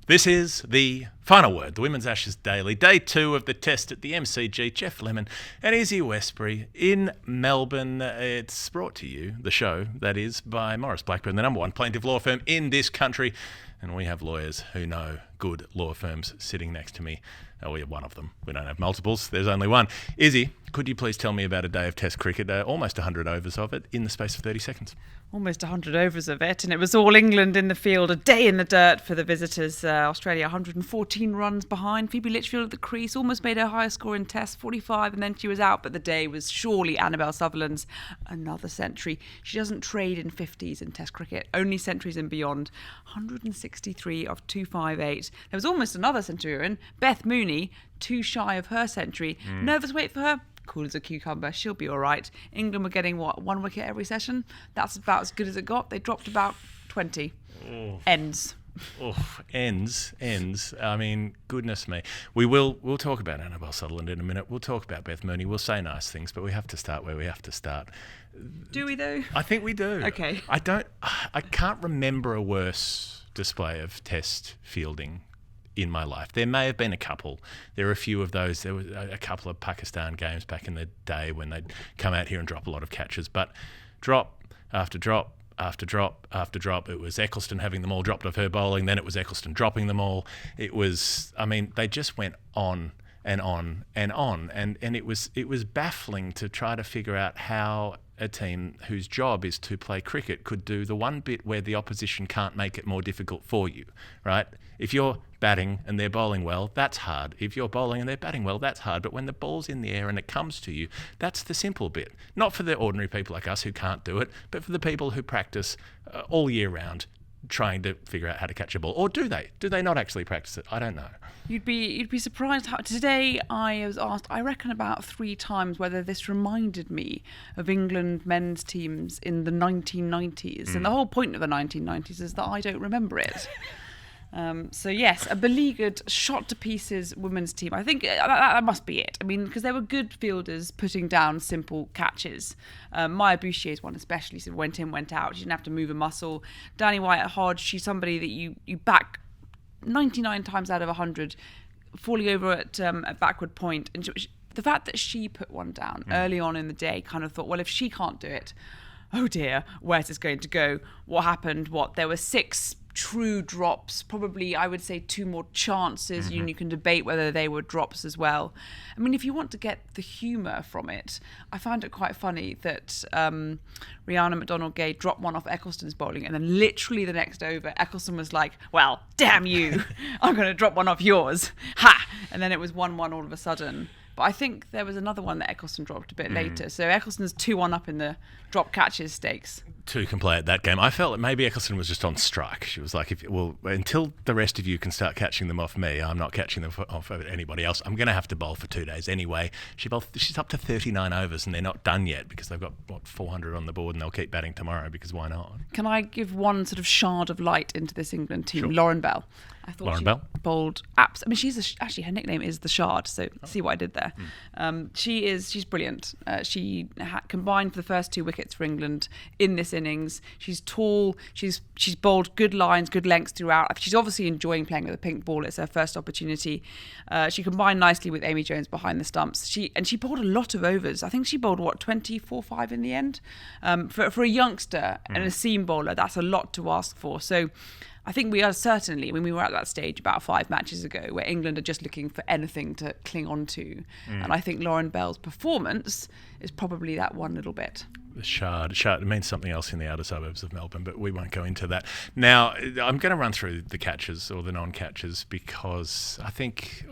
This is the final word, the Women's Ashes Daily, day 2 of the test at the MCG. Jeff Lemon and Izzy Westbury in Melbourne. It's brought to you, the show, that is, by Maurice Blackburn, the number one plaintiff law firm in this country. And we have lawyers who know good law firms sitting next to me. Oh, we have one of them. We don't have multiples. There's only one. Izzy, could you please tell me about a day of Test cricket, almost 100 overs of it, in the space of 30 seconds? Almost 100 overs of it, and it was all England in the field, a day in the dirt for the visitors. Australia 114 runs behind. Phoebe Litchfield at the crease, almost made her highest score in Test, 45, and then she was out, but the day was surely Annabel Sutherland's another century. She doesn't trade in 50s in Test cricket, only centuries and beyond. 163 of 258. There was almost another centurion, Beth Mooney, too shy of her century. Nervous wait for her? Cool as a cucumber, she'll be all right. England were getting, one wicket every session? That's about as good as it got. They dropped about 20. Ends. Ends. I mean, goodness me. We'll talk about Annabel Sutherland in a minute. We'll talk about Beth Mooney. We'll say nice things, but we have to start where we have to start. Do we though? I think we do. Okay. I can't remember a worse display of Test fielding in my life. There may have been a couple. There are a few of those. There was a couple of Pakistan games back in the day when they'd come out here and drop a lot of catches. But drop after drop after drop after drop. It was Eccleston having them all dropped off her bowling. Then it was Eccleston dropping them all. It was, I mean, they just went on and on and on. And it was baffling to try to figure out how a team whose job is to play cricket could do the one bit where the opposition can't make it more difficult for you, right? If you're batting and they're bowling well, that's hard. If you're bowling and they're batting well, that's hard. But when the ball's in the air and it comes to you, that's the simple bit. Not for the ordinary people like us who can't do it, but for the people who practice all year round trying to figure out how to catch a ball. Or do they? Do they not actually practice it? I don't know. You'd be surprised how today I was asked, I reckon about 3 times, whether this reminded me of England men's teams in the 1990s. And the whole point of the 1990s is that I don't remember it. So yes, a beleaguered, shot to pieces women's team. I think that must be it. I mean, because there were good fielders putting down simple catches. Maya Bouchier's one especially, so went in, went out. She didn't have to move a muscle. Danny Wyatt-Hodge, she's somebody that you back 99 times out of 100, falling over at a backward point. And the fact that she put one down early on in the day, kind of thought, well, if she can't do it, oh dear, where's this going to go? What happened? There were 6 true drops, probably I would say 2 more chances. You can debate whether they were drops as well. I mean, if you want to get the humour from it, I found it quite funny that Rihanna McDonald-Gay dropped one off Eccleston's bowling, and then literally the next over, Eccleston was like, well, damn you, I'm going to drop one off yours. Ha! And then it was 1-1 all of a sudden. But I think there was another one that Eccleston dropped a bit later. So Eccleston's 2-1 up in the drop catches stakes. 2 can play at that game. I felt that maybe Eccleston was just on strike. She was like, until the rest of you can start catching them off me, I'm not catching them off anybody else. I'm going to have to bowl for 2 days anyway. She's up to 39 overs and they're not done yet because they've got, 400 on the board and they'll keep batting tomorrow because why not? Can I give one sort of shard of light into this England team? Sure. Lauren Bell. I thought Lauren she Bell? bowled apps. I mean, actually her nickname is the Shard. So see what I did there. She's brilliant. She combined for the first 2 wickets for England in this innings. She's tall. She's bowled good lines, good lengths throughout. She's obviously enjoying playing with a pink ball. It's her first opportunity. She combined nicely with Amy Jones behind the stumps. She bowled a lot of overs. I think she bowled 24-5 in the end. For a youngster and a seam bowler, that's a lot to ask for. So I think we are certainly, when we were at that stage about 5 matches ago, where England are just looking for anything to cling on to. And I think Lauren Bell's performance is probably that one little bit. The Shard. It means something else in the outer suburbs of Melbourne, but we won't go into that. Now, I'm going to run through the catches or the non-catches because I think,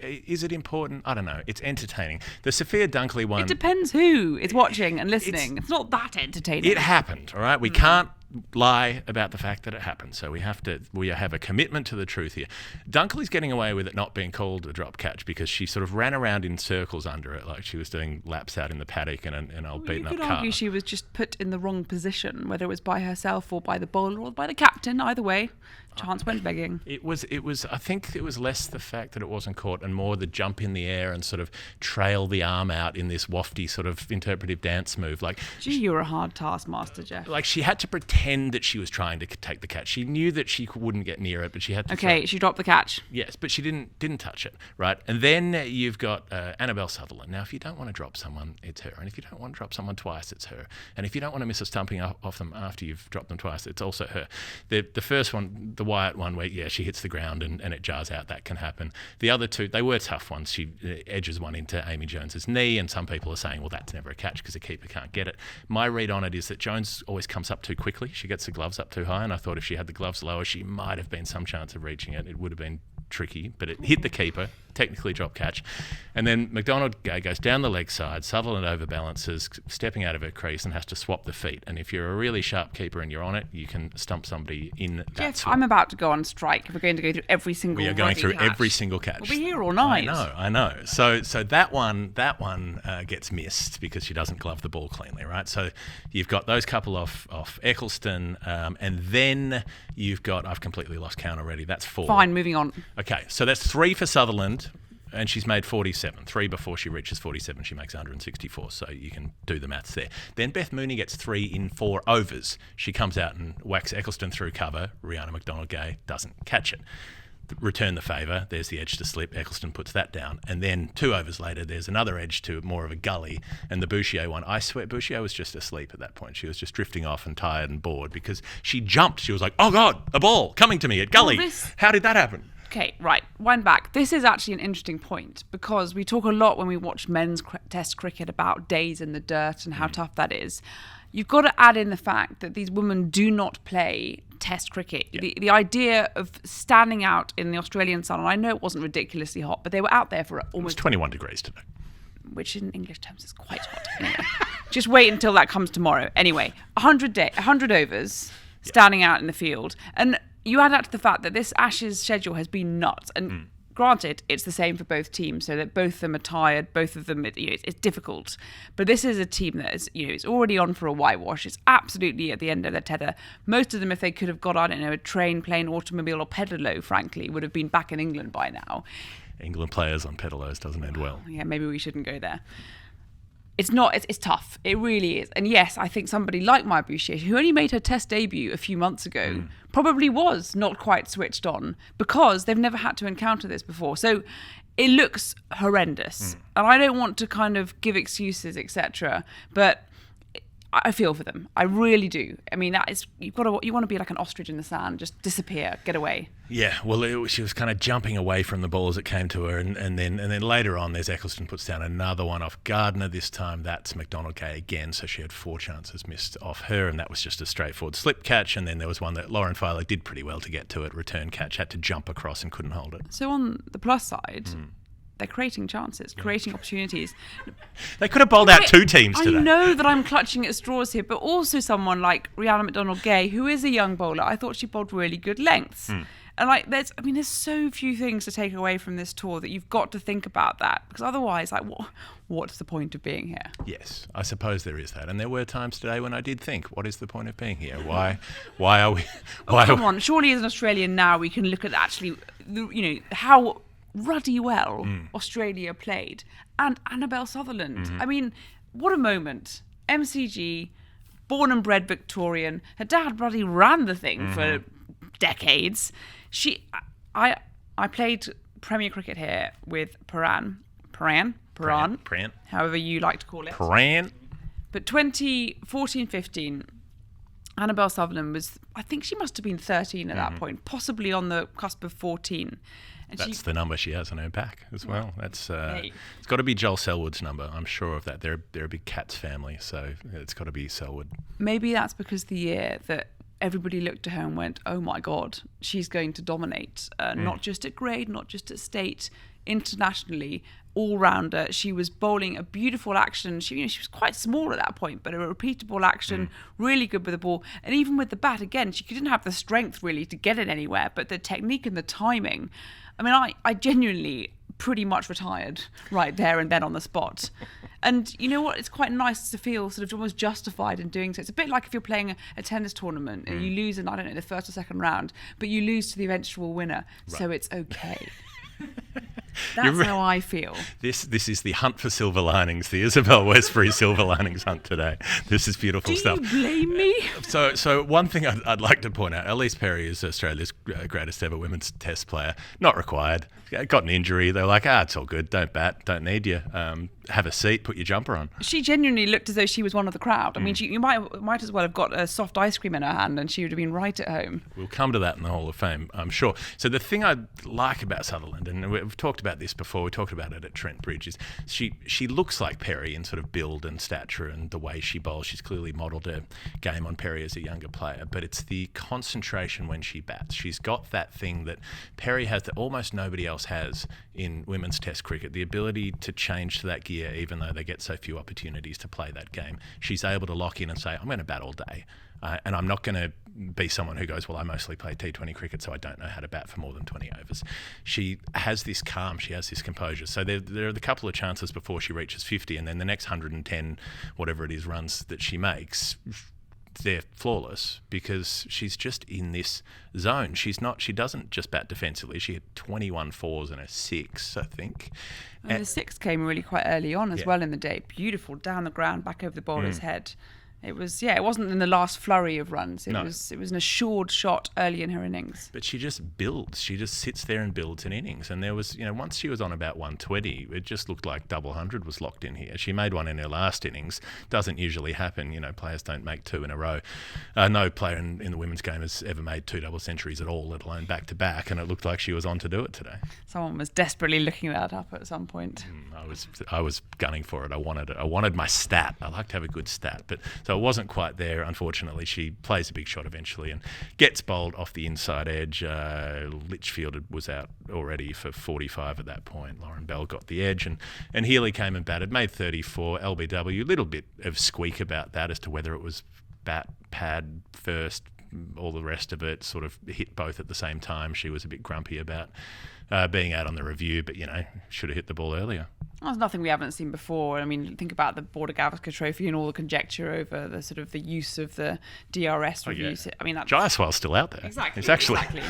is it important? I don't know. It's entertaining. The Sophia Dunkley one. It depends who is watching and listening. It's not that entertaining. It happened, all right? We can't lie about the fact that it happened. So we have a commitment to the truth here. Dunkley's getting away with it not being called a drop catch because she sort of ran around in circles under it like she was doing laps out in the paddock in an old beaten up car. You could argue she was just put in the wrong position, whether it was by herself or by the bowler or by the captain. Either way, chance went begging. It was. I think it was less the fact that it wasn't caught and more the jump in the air and sort of trail the arm out in this wafty sort of interpretive dance move. Like, gee, you're a hard taskmaster, Jeff. Like she had to pretend pretend that she was trying to take the catch. She knew that she wouldn't get near it, but she had to. Okay, she dropped the catch. Yes, but she didn't touch it, right? And then you've got Annabel Sutherland. Now, if you don't want to drop someone, it's her. And if you don't want to drop someone twice, it's her. And if you don't want to miss a stumping off them after you've dropped them twice, it's also her. The first one, the Wyatt one, where, she hits the ground and it jars out, that can happen. The other two, they were tough ones. She edges one into Amy Jones's knee, and some people are saying, well, that's never a catch because the keeper can't get it. My read on it is that Jones always comes up too quickly. She gets the gloves up too high, and I thought if she had the gloves lower, she might have been some chance of reaching it. It would have been tricky, but it hit the keeper, technically drop catch. And then McDonald-Gay goes down the leg side, Sutherland overbalances, stepping out of her crease, and has to swap the feet. And if you're a really sharp keeper and you're on it, you can stump somebody in that Jeff, swap. I'm about to go on strike if we're going to go through every single We are going through catch. every single catch. We'll be here all night. I know. So that one gets missed because she doesn't glove the ball cleanly, right? So you've got those couple off Eccleston, and then you've got, I've completely lost count already, that's 4. Fine, moving on. Okay, so that's 3 for Sutherland, and she's made 47. 3 before she reaches 47, she makes 164, so you can do the maths there. Then Beth Mooney gets 3 in 4 overs. She comes out and whacks Eccleston through cover. Rihanna McDonald-Gay doesn't catch it. Return the favour, there's the edge to slip, Eccleston puts that down, and then 2 overs later there's another edge to more of a gully, and the Bouchier one, I swear Bouchier was just asleep at that point. She was just drifting off and tired and bored because she jumped. She was like, oh God, a ball coming to me at gully. How did that happen? Okay, right, wind back. This is actually an interesting point because we talk a lot when we watch men's test cricket about days in the dirt and how tough that is. You've got to add in the fact that these women do not play test cricket. Yeah. The idea of standing out in the Australian sun, and I know it wasn't ridiculously hot, but they were out there for almost... It's 21 degrees today. Which in English terms is quite hot. Anyway, just wait until that comes tomorrow. Anyway, 100 overs, standing out in the field. And you add that to the fact that this Ashes schedule has been nuts. And granted, it's the same for both teams, so that both of them are tired, both of them, it's difficult. But this is a team that is, it's already on for a whitewash. It's absolutely at the end of their tether. Most of them, if they could have got on, a train, plane, automobile, or pedalo, frankly, would have been back in England by now. England players on pedalos doesn't end well. Yeah, maybe we shouldn't go there. It's tough. It really is. And yes, I think somebody like Maya Bouchier, who only made her test debut a few months ago, probably was not quite switched on because they've never had to encounter this before. So it looks horrendous. And I don't want to kind of give excuses, etc. But I feel for them. I really do. I mean, that is, you want to be like an ostrich in the sand, just disappear, get away. Yeah, well, she was kind of jumping away from the ball as it came to her, and then later on, there's Eccleston puts down another one off Gardner. This time, that's McDonald-Gay again, so she had 4 chances missed off her, and that was just a straightforward slip catch. And then there was one that Lauren Filer did pretty well to get to it, return catch, had to jump across and couldn't hold it. So on the plus side. They're creating chances, creating opportunities. They could have bowled out 2 teams today. I know that I'm clutching at straws here, but also someone like Rihanna McDonald-Gay, who is a young bowler, I thought she bowled really good lengths. And there's so few things to take away from this tour that you've got to think about that, because otherwise, what's the point of being here? Yes, I suppose there is that, and there were times today when I did think, what is the point of being here? Why are we? Come on, surely as an Australian now we can look at actually, how ruddy well Australia played, and Annabel Sutherland. I mean, what a moment. MCG, born and bred Victorian. Her dad bloody ran the thing for decades. I played Premier Cricket here with Paran, however you like to call it. Paran. But 2014-15, Annabel Sutherland was, I think she must have been 13 at that point, possibly on the cusp of 14. And that's the number she has on her back as well. That's it's got to be Joel Selwood's number. I'm sure of that. They're a big Cats family, so it's got to be Selwood. Maybe that's because the year that everybody looked at her and went, "Oh my God, she's going to dominate." Not just at grade, not just at state, internationally, all rounder. She was bowling a beautiful action. She was quite small at that point, but a repeatable action, really good with the ball, and even with the bat. Again, she didn't have the strength really to get it anywhere, but the technique and the timing. I mean, I genuinely pretty much retired right there and then on the spot. And you know what? It's quite nice to feel sort of almost justified in doing so. It's a bit like if you're playing a tennis tournament and you lose in, I don't know, the first or second round, but you lose to the eventual winner. Right. So it's okay. That's how I feel. This is the hunt for silver linings, the Isabel Westbury silver linings hunt today. This is beautiful stuff. Do you blame me? So one thing I'd like to point out, Elise Perry is Australia's greatest ever women's test player. Not required. Got an injury. They're like, it's all good. Don't bat. Don't need you. Have a seat. Put your jumper on. She genuinely looked as though she was one of the crowd. I mean, you might as well have got a soft ice cream in her hand and she would have been right at home. We'll come to that in the Hall of Fame, I'm sure. So the thing I like about Sutherland, and we've talked about this before, we talked about it at Trent Bridge, is she looks like Perry in sort of build and stature and the way she bowls. She's clearly modelled her game on Perry as a younger player, but it's the concentration when she bats. She's got that thing that Perry has that almost nobody else has in women's test cricket, the ability to change to that gear even though they get so few opportunities to play that game. She's able to lock in and say, I'm going to bat all day. And I'm not going to be someone who goes, well, I mostly play T20 cricket, so I don't know how to bat for more than 20 overs. She has this calm, she has this composure. So there are a couple of chances before she reaches 50, and then the next 110, whatever it is, runs that she makes, they're flawless because she's just in this zone. She doesn't just bat defensively. She had 21 fours and a 6, I think. And the 6 came really quite early on as well in the day. Beautiful, down the ground, back over the bowler's head. It was, it wasn't in the last flurry of runs. It was an assured shot early in her innings. But she just builds. She just sits there and builds an innings. And there was, once she was on about 120, it just looked like double 100 was locked in here. She made one in her last innings. Doesn't usually happen. Players don't make 2 in a row. No player in the women's game has ever made 2 double centuries at all, let alone back to back. And it looked like she was on to do it today. Someone was desperately looking that up at some point. I was gunning for it. I wanted my stat. I like to have a good stat, but. So it wasn't quite there, unfortunately. She plays a big shot eventually and gets bowled off the inside edge. Litchfield was out already for 45 at that point. Lauren Bell got the edge and Healy came and batted, made 34, LBW. A little bit of squeak about that as to whether it was bat, pad first, all the rest of it sort of hit both at the same time. She was a bit grumpy about being out on the review, but, should have hit the ball earlier. There's nothing we haven't seen before. I mean, think about the Border Gavaskar Trophy and all the conjecture over the sort of the use of the DRS reviews. Yeah. I mean, Jayaswal's still out there. Exactly. Exactly.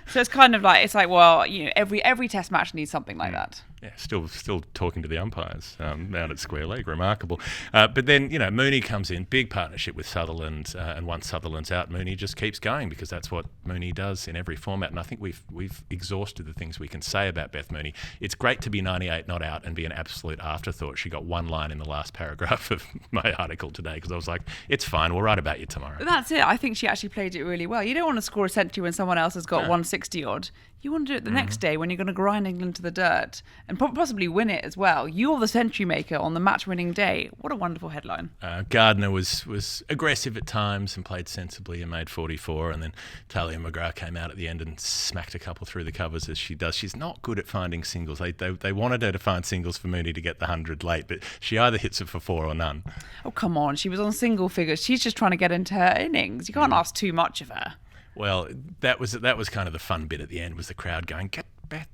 So it's kind of like, well, every test match needs something like that. Yeah, still talking to the umpires out at Square Leg. Remarkable. But then, Mooney comes in, big partnership with Sutherland, and once Sutherland's out, Mooney just keeps going because that's what Mooney does in every format. And I think we've exhausted the things we can say about Beth Mooney. It's great to be 98 not out and be an absolute afterthought. She got one line in the last paragraph of my article today because I was like, it's fine, we'll write about you tomorrow. But that's it. I think she actually played it really well. You don't want to score a century when someone else has got 160 odd. You want to do it the next day when you're going to grind England to the dirt and possibly win it as well. You're the century maker on the match-winning day. What a wonderful headline. Gardner was aggressive at times and played sensibly and made 44, and then Talia McGrath came out at the end and smacked a couple through the covers as she does. She's not good at finding singles. They wanted her to find singles for Mooney to get the 100 late, but she either hits it for 4 or none. Oh, come on. She was on single figures. She's just trying to get into her innings. You can't ask too much of her. Well, that was kind of the fun bit at the end, was the crowd going, get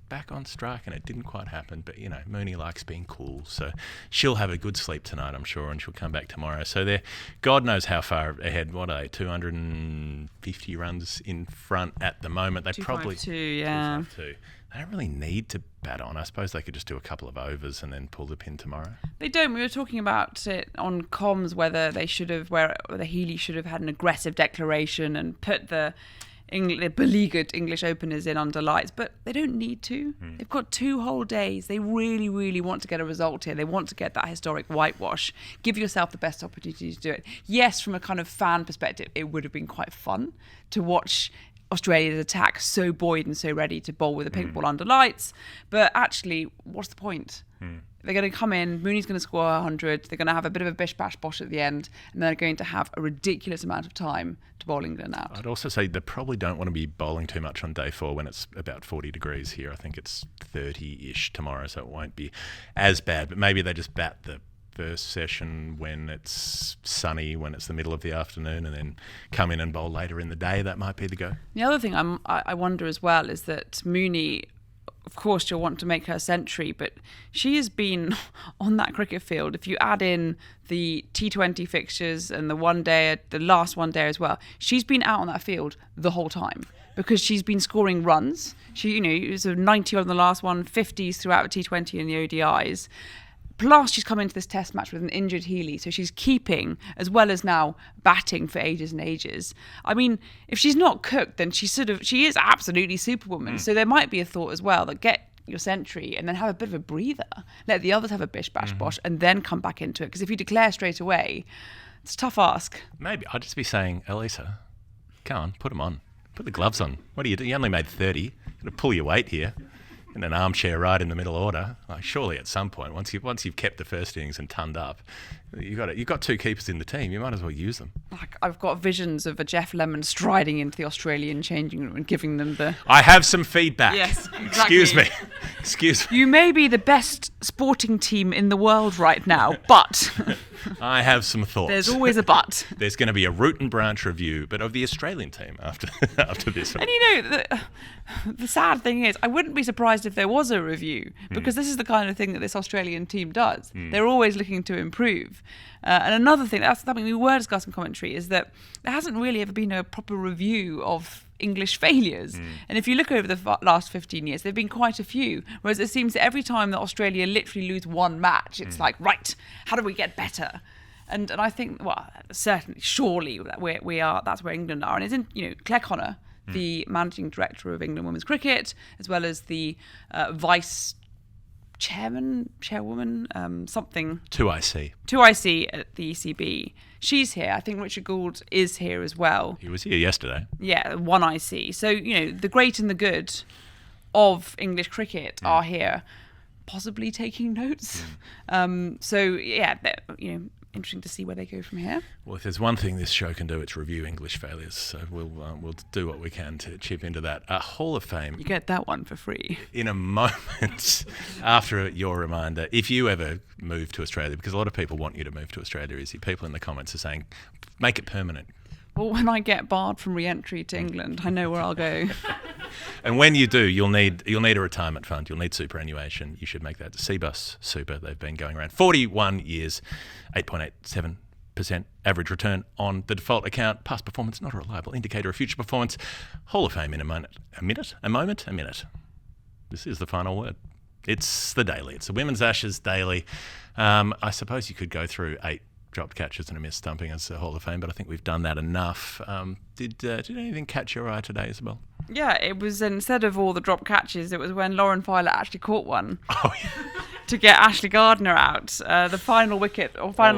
back on strike, and it didn't quite happen. But, Mooney likes being cool, so she'll have a good sleep tonight, I'm sure, and she'll come back tomorrow. So they're, God knows how far ahead. What are they, 250 runs in front at the moment? They 252, yeah. 252. They don't really need to bat on. I suppose they could just do a couple of overs and then pull the pin tomorrow. They don't. We were talking about it on comms whether Healy should have had an aggressive declaration and put the beleaguered English openers in under lights, but they don't need to. They've got 2 whole days. They really, really want to get a result here. They want to get that historic whitewash. Give yourself the best opportunity to do it. Yes, from a kind of fan perspective, it would have been quite fun to watch Australia's attack so buoyed and so ready to bowl with a pink ball under lights. But actually, what's the point? They're going to come in, Mooney's going to score 100, they're going to have a bit of a bish-bash-bosh at the end, and they're going to have a ridiculous amount of time to bowl England out. I'd also say they probably don't want to be bowling too much on day 4 when it's about 40 degrees here. I think it's 30-ish tomorrow, so it won't be as bad. But maybe they just bat the first session when it's sunny, when it's the middle of the afternoon, and then come in and bowl later in the day. That might be the go. The other thing I wonder as well is that Mooney, of course, she'll want to make her century, but she has been on that cricket field. If you add in the T20 fixtures and the last one day as well, she's been out on that field the whole time. because she's been scoring runs. She, it was a 90 on the last one, 50s throughout the T20 and the ODIs. Plus, she's come into this test match with an injured Healy, so she's keeping as well as now batting for ages and ages. I mean, if she's not cooked, then she is absolutely superwoman. So there might be a thought as well that get your century and then have a bit of a breather, let the others have a bish bash bosh, and then come back into it. Because if you declare straight away, it's a tough ask. Maybe I'd just be saying, Elisa, come on, put them on, put the gloves on. What do you do? You only made 30. You're gonna pull your weight here. In an armchair right in the middle order. Like, surely at some point, once you've kept the first innings and tonned up, you've got 2 keepers in the team. You might as well use them. Like, I've got visions of a Jeff Lemon striding into the Australian changing room and giving them the... I have some feedback. Yes, exactly. Excuse me. You may be the best sporting team in the world right now, but... I have some thoughts. There's always a but. There's going to be a root and branch review, but of the Australian team after this one. And the sad thing is, I wouldn't be surprised if there was a review, because this is the kind of thing that this Australian team does. They're always looking to improve. And another thing, that's something we were discussing in commentary, is that there hasn't really ever been a proper review of English failures. And if you look over the last 15 years, there have been quite a few. Whereas it seems that every time that Australia literally lose one match, it's like, right, how do we get better? And I think, well, certainly, surely that's where England are. And it's in, Claire Connor, the managing director of England Women's Cricket, as well as the vice chairwoman, something. 2IC at the ECB. She's here. I think Richard Gould is here as well. He was here yesterday. Yeah, 1IC. So, the great and the good of English cricket are here, possibly taking notes. Interesting to see where they go from here. Well, if there's one thing this show can do, it's review English failures. So we'll do what we can to chip into that. Hall of Fame. You get that one for free. In a moment after your reminder, if you ever move to Australia, because a lot of people want you to move to Australia, people in the comments are saying, make it permanent. Well, when I get barred from re-entry to England, I know where I'll go. And when you do, you'll need a retirement fund. You'll need superannuation. You should make that to CBUS Super. They've been going around 41 years, 8.87% average return on the default account. Past performance, not a reliable indicator of future performance. Hall of Fame in a minute. This is the final word. It's the daily. It's the Women's Ashes daily. I suppose you could go through 8 dropped catches and a missed stumping as a Hall of Fame, but I think we've done that enough. Did anything catch your eye today, Isabel? Yeah, it was, instead of all the drop catches, it was when Lauren Filer actually caught one. Oh, yeah. To get Ashley Gardner out, the final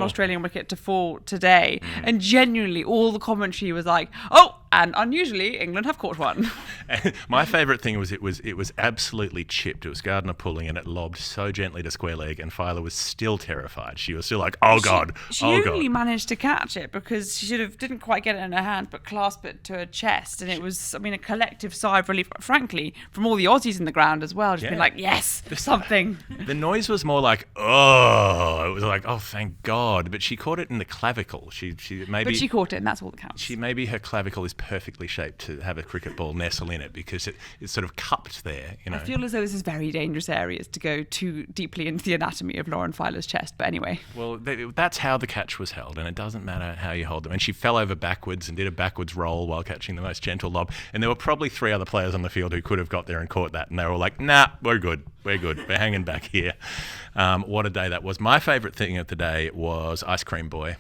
Australian wicket to fall today. And genuinely, all the commentary was like, oh, and unusually, England have caught one. My favourite thing was it was absolutely chipped. It was Gardner pulling and it lobbed so gently to square leg, and Filer was still terrified. She was still like, oh God, she only managed to catch it because she didn't quite get it in her hand, but clasped it to her chest. And it was, a collective sigh of relief, frankly, from all the Aussies in the ground as well. Just being like, yes, something. The noise was more like, oh, it was like, oh, thank God. But she caught it in the clavicle. But she caught it, and that's all that counts. Maybe her clavicle is perfectly shaped to have a cricket ball nestle in it because it's sort of cupped there. I feel as though this is very dangerous areas to go too deeply into the anatomy of Lauren Filer's chest. But anyway. Well, that's how the catch was held, and it doesn't matter how you hold them. And she fell over backwards and did a backwards roll while catching the most gentle lob. And there were probably 3 other players on the field who could have got there and caught that, and they were all like, nah, we're good. We're hanging back here. What a day that was. My favourite thing of the day was Ice Cream Boy.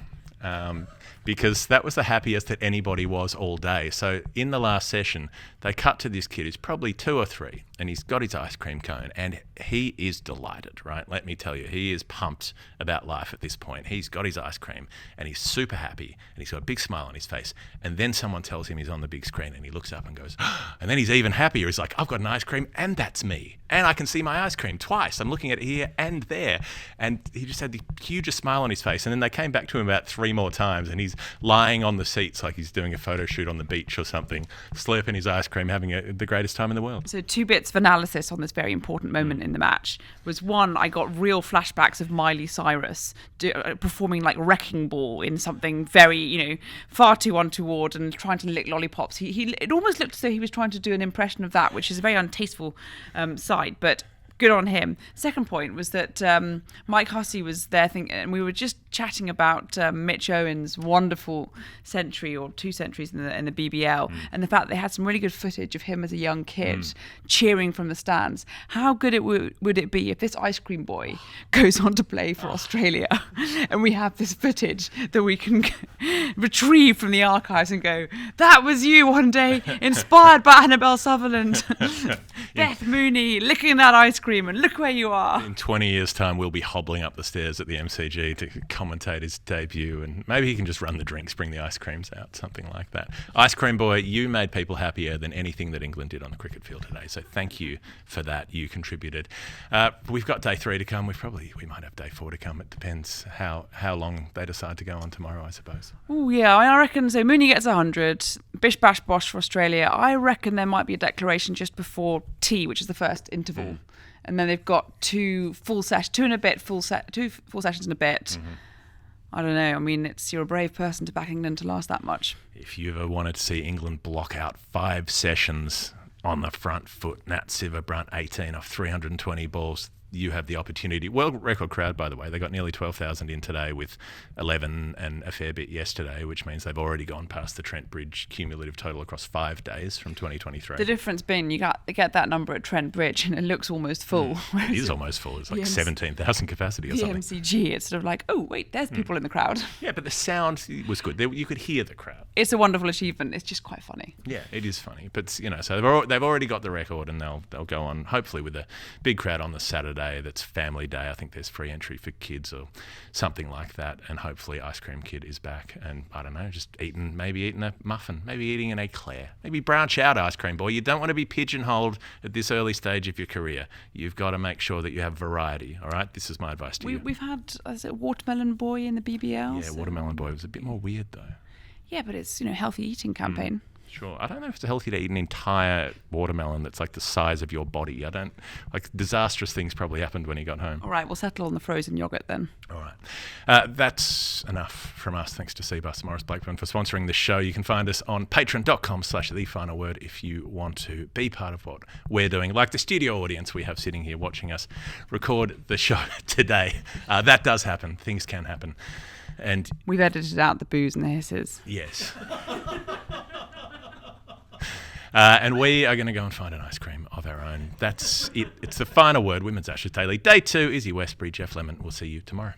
Because that was the happiest that anybody was all day. So in the last session, they cut to this kid who's probably 2 or 3, and he's got his ice cream cone, and he is delighted, right? Let me tell you, he is pumped about life at this point. He's got his ice cream, and he's super happy, and he's got a big smile on his face. And then someone tells him he's on the big screen, and he looks up and goes, and then he's even happier. He's like, I've got an ice cream, and that's me. And I can see my ice cream twice. I'm looking at it here and there. And he just had the hugest smile on his face. And then they came back to him about 3 more times, and he's lying on the seats like he's doing a photo shoot on the beach or something, slurping his ice cream, having the greatest time in the world. So 2 bits of analysis on this very important moment in the match was, one, I got real flashbacks of Miley Cyrus performing like Wrecking Ball in something very, far too untoward and trying to lick lollipops. It almost looked as though he was trying to do an impression of that, which is a very untasteful side, but good on him. Second point was that Mike Hussey was there thinking, and we were just chatting about Mitch Owen's wonderful century or 2 centuries in the BBL, and the fact they had some really good footage of him as a young kid cheering from the stands. How good would it be if this ice cream boy goes on to play for Australia, and we have this footage that we can retrieve from the archives and go, that was you one day, inspired by Annabel Sutherland, Beth Mooney, licking that ice cream, and look where you are. In 20 years' time, we'll be hobbling up the stairs at the MCG to commentate his debut, and maybe he can just run the drinks, bring the ice creams out, something like that. Ice cream boy, you made people happier than anything that England did on the cricket field today, so thank you for that. You contributed. We've got day 3 to come. We might have day 4 to come. It depends how long they decide to go on tomorrow, I suppose. Oh yeah, I reckon so. Mooney gets 100. Bish bash bosh for Australia. I reckon there might be a declaration just before tea, which is the first interval, and then they've got 2 full sessions in a bit. I don't know. I mean, you're a brave person to back England to last that much. If you ever wanted to see England block out 5 sessions on the front foot, Nat Sciver-Brunt 18 off 320 balls, you have the opportunity. World record crowd, by the way. They got nearly 12,000 in today with 11 and a fair bit yesterday, which means they've already gone past the Trent Bridge cumulative total across 5 days from 2023. The difference being you get that number at Trent Bridge and it looks almost full. It is almost full. It's like 17,000 capacity or something. The MCG, it's sort of like, oh, wait, there's people in the crowd. Yeah, but the sound was good. You could hear the crowd. It's a wonderful achievement. It's just quite funny. Yeah, it is funny. But, so they've already got the record, and they'll go on, hopefully, with a big crowd on the Saturday that's family day. I think there's free entry for kids or something like that, and hopefully Ice Cream Kid is back, and I don't know, just maybe eating a muffin, maybe eating an eclair, maybe branch out, Ice Cream Boy. You don't want to be pigeonholed at this early stage of your career. You've got to make sure that you have variety, all right? This is my advice to you. We've had, Watermelon Boy in the BBL? Yeah, Watermelon Boy was a bit more weird though. Yeah, but it's, healthy eating campaign. Sure. I don't know if it's healthy to eat an entire watermelon that's like the size of your body. Disastrous things probably happened when he got home. All right, we'll settle on the frozen yogurt then. All right. That's enough from us. Thanks to CBUS and Maurice Blackburn for sponsoring this show. You can find us on patreon.com/thefinalword if you want to be part of what we're doing. Like the studio audience we have sitting here watching us record the show today. That does happen. Things can happen. And we've edited out the boos and the hisses. Yes. And we are going to go and find an ice cream of our own. That's it. It's the final word. Women's Ashes Daily. Day 2, Izzy Westbury, Jeff Lemon. We'll see you tomorrow.